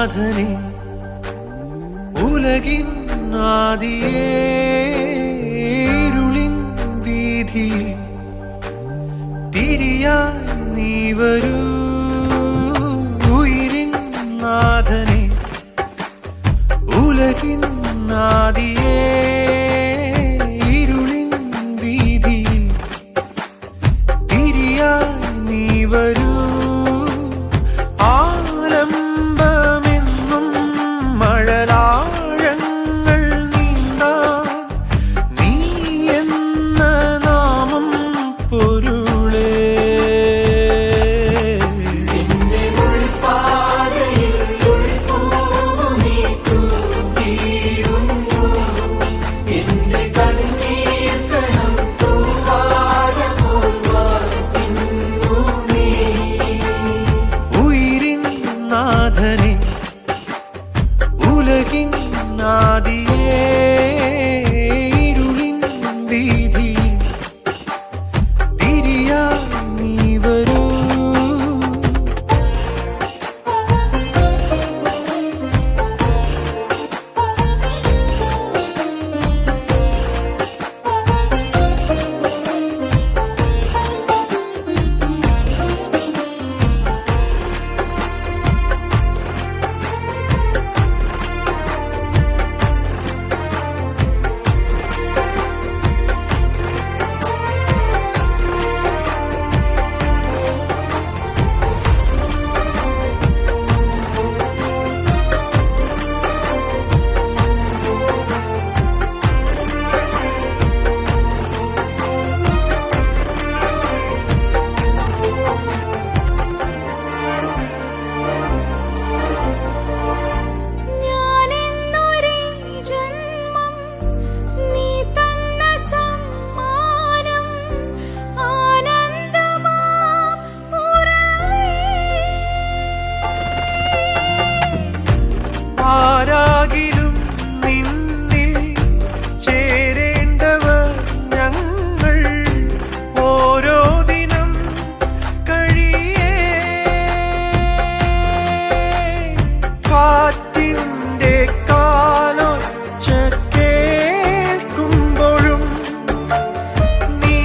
നാഥനെ ഉലകിൻ ആദിയേ ഇരുളിൻ വീതിയിൽ തിരിയായി നീ വരൂ ഉയിരിൻ നാഥനെ ഉലകിൻ ആദിയേ ഇരുളിൻ വീതിയിൽ തിരിയായി നീ വരൂ ആലംബമെന്നും മഴലാഴങ്ങൾ നീന്താൻ നീ എന്ന നാമം പൊരുളേ നാഥനെ ഉലകിൻ ആദിയേ ഇരുളിൻ വീതിയിൽ തിരിയായി നീ വരൂ ആരാകിലും നിന്നിൽ ചേരേണ്ടവർ ഞങ്ങൾ ഓരോ ദിനം കഴിയേ കാറ്റിൻ്റെ കാലൊച്ച കേൾക്കുമ്പോഴും നീ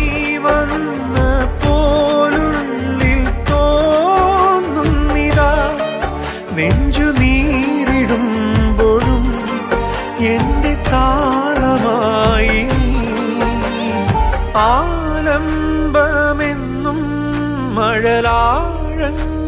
വന്ന പോലുള്ളിൽ തോന്നുന്നിതാ നെഞ്ചു നീറിടുമ്പോഴും എന്റെ താളമായി ആലംബമെന്നും മഴലാഴങ്ങൾ